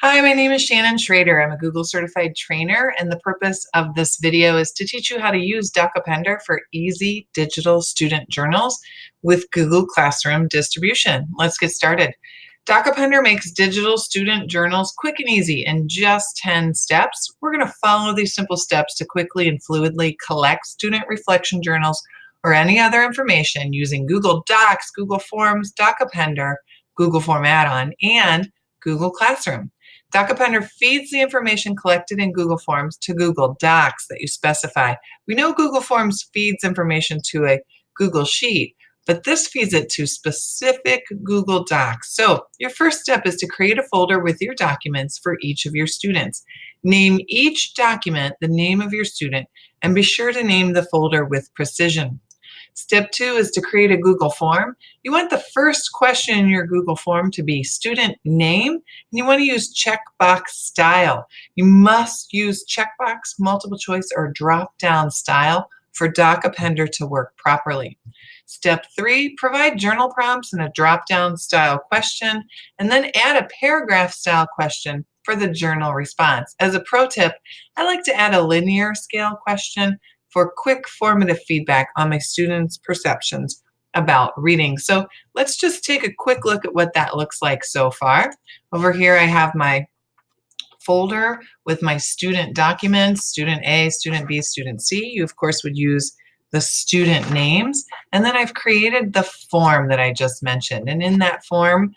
Hi, my name is Shannon Schrader. I'm a Google certified trainer, and the purpose of this video is to teach you how to use docAppender for easy digital student journals with Google Classroom distribution. Let's get started. docAppender makes digital student journals quick and easy in just 10 steps. We're going to follow these simple steps to quickly and fluidly collect student reflection journals or any other information using Google Docs, Google Forms, docAppender, Google Form add-on, and Google Classroom. docAppender feeds the information collected in Google Forms to Google Docs that you specify. We know Google Forms feeds information to a Google Sheet, but this feeds it to specific Google Docs. So your first step is to create a folder with your documents for each of your students. Name each document the name of your student and be sure to name the folder with precision. Step 2 is to create a Google form. You want the first question in your Google form to be student name, and you want to use checkbox style. You must use checkbox, multiple choice, or drop-down style for docAppender to work properly. Step 3, provide journal prompts and a drop-down style question, and then add a paragraph style question for the journal response. As a pro tip, I like to add a linear scale question for quick formative feedback on my students' perceptions about reading. So let's just take a quick look at what that looks like so far. Over here I have my folder with my student documents, student A, student B, student C. You of course would use the student names, and then I've created the form that I just mentioned, and in that form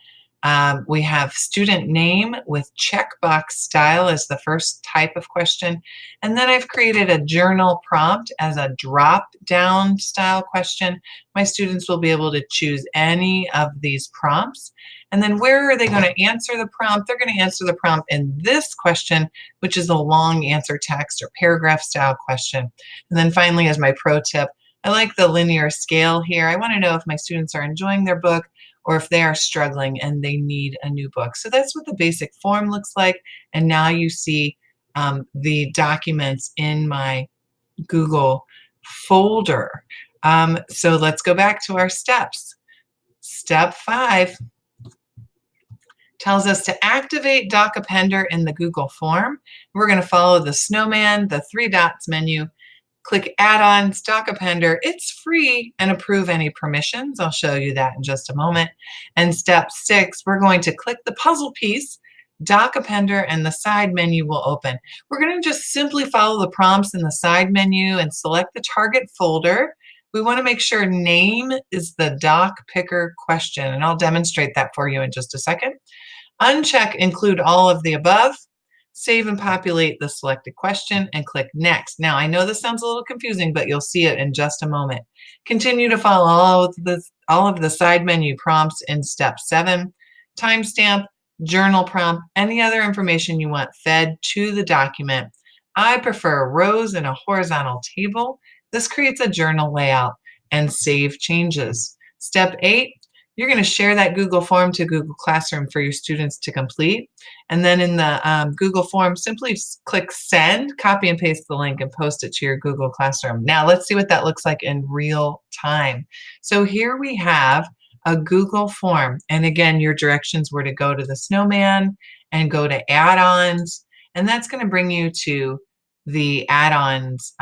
we have student name with checkbox style as the first type of question, and then I've created a journal prompt as a drop-down style question. My students will be able to choose any of these prompts, and then where are they going to answer the prompt? They're going to answer the prompt in this question, which is a long answer text or paragraph style question. And then finally, as my pro tip, I like the linear scale here. I want to know if my students are enjoying their book or if they are struggling and they need a new book. So that's what the basic form looks like. And now you see the documents in my Google folder. So let's go back to our steps. Step 5 tells us to activate docAppender in the Google form. We're going to follow the snowman, the 3 dots menu, click add-ons, docAppender. It's free, and approve any permissions. I'll show you that in just a moment. And step 6, we're going to click the puzzle piece, docAppender, and the side menu will open. We're going to just simply follow the prompts in the side menu and select the target folder. We want to make sure name is the doc picker question, and I'll demonstrate that for you in just a second. Uncheck include all of the above. Save and populate the selected question and click next. Now I know this sounds a little confusing, but you'll see it in just a moment. Continue to follow all of the side menu prompts in step 7. Timestamp, journal prompt, any other information you want fed to the document. I prefer rows in a horizontal table. This creates a journal layout, and save changes. Step 8, you're going to share that Google form to Google Classroom for your students to complete. And then in the Google form, simply click send, copy and paste the link, and post it to your Google Classroom. Now let's see what that looks like in real time. So here we have a Google form. And again, your directions were to go to the snowman and go to add-ons. And that's going to bring you to the add-ons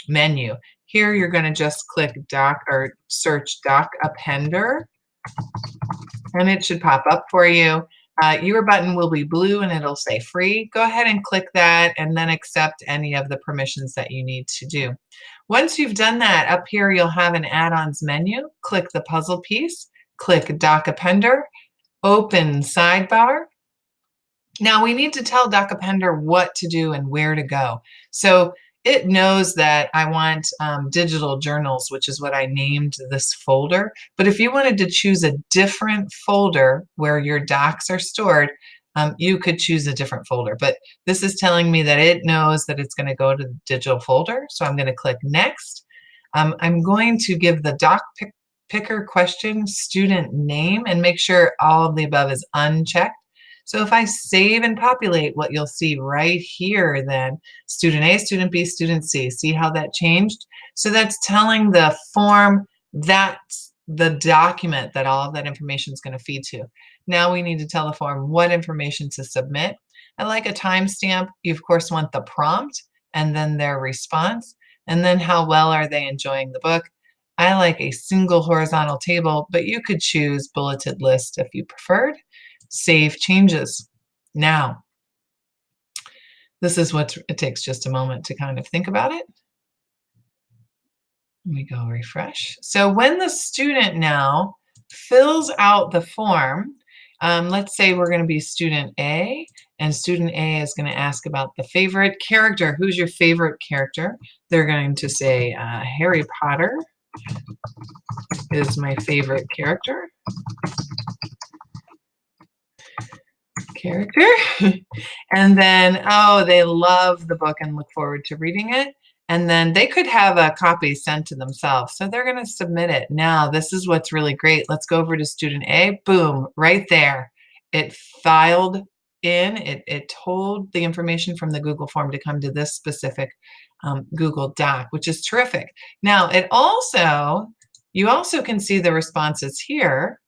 menu. Here you're going to just click doc or search docAppender, and it should pop up for you. Your button will be blue and it'll say free. Go ahead and click that and then accept any of the permissions that you need to do. Once you've done that, up here you'll have an add-ons menu. Click the puzzle piece, click docAppender, open sidebar. Now we need to tell docAppender what to do and where to go. So it knows that I want digital journals, which is what I named this folder. But if you wanted to choose a different folder where your docs are stored, you could choose a different folder. But this is telling me that it knows that it's going to go to the digital folder. So I'm going to click next. I'm going to give the doc picker question student name and make sure all of the above is unchecked. So if I save and populate, what you'll see right here then, student A, student B, student C. See how that changed? So that's telling the form that's the document that all of that information is going to feed to. Now we need to tell the form what information to submit. I like a timestamp. You, of course, want the prompt and then their response, and then how well are they enjoying the book. I like a single horizontal table, but you could choose bulleted list if you preferred. Save changes. Now, this is what it takes just a moment to kind of think about it. Let me go refresh. So when the student now fills out the form, let's say we're going to be student A, and student A is going to ask about the favorite character. Who's your favorite character? They're going to say Harry Potter is my favorite character. And then, oh, they love the book and look forward to reading it. And then they could have a copy sent to themselves. So they're going to submit it. Now, this is what's really great. Let's go over to student A. Boom, right there. It filed in, it told the information from the Google form to come to this specific Google Doc, which is terrific. Now, you also can see the responses here.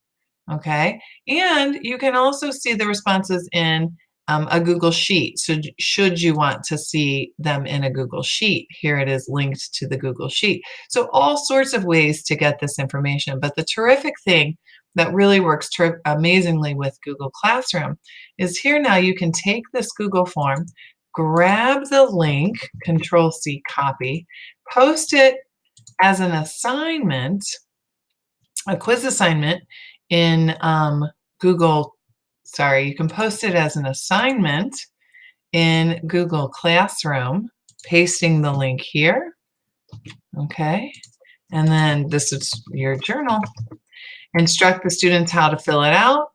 Okay, and you can also see the responses in a Google Sheet. So should you want to see them in a Google Sheet, here it is linked to the Google Sheet. So all sorts of ways to get this information. But the terrific thing that really works amazingly with Google Classroom is here now you can take this Google form, grab the link, Control-C copy, post it as an assignment, a quiz assignment in you can post it as an assignment in Google Classroom, pasting the link here, okay? And then this is your journal. Instruct the students how to fill it out,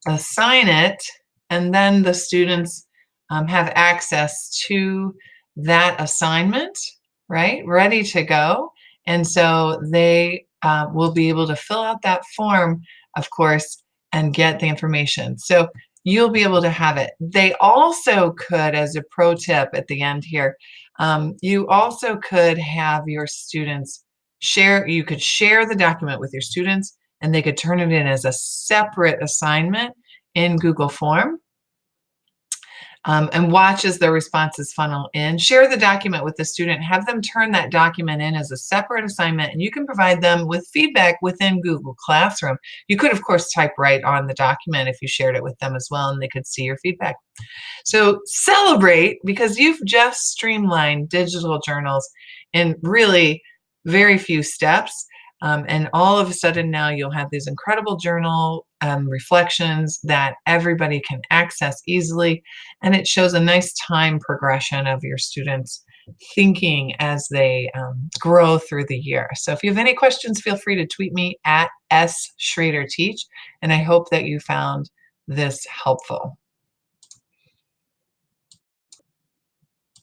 assign it, and then the students have access to that assignment, right? Ready to go. And so they will be able to fill out that form, of course, and get the information. So you'll be able to have it. They also could, as a pro tip at the end here, you also could have your students you could share the document with your students, and they could turn it in as a separate assignment in Google Form. And watch as their responses funnel in. Share the document with the student. Have them turn that document in as a separate assignment, and you can provide them with feedback within Google Classroom. You could, of course, type right on the document if you shared it with them as well, and they could see your feedback. So celebrate, because you've just streamlined digital journals in really very few steps. And all of a sudden now you'll have these incredible journal reflections that everybody can access easily. And it shows a nice time progression of your students thinking as they grow through the year. So if you have any questions, feel free to tweet me at @SchraderTeach. And I hope that you found this helpful.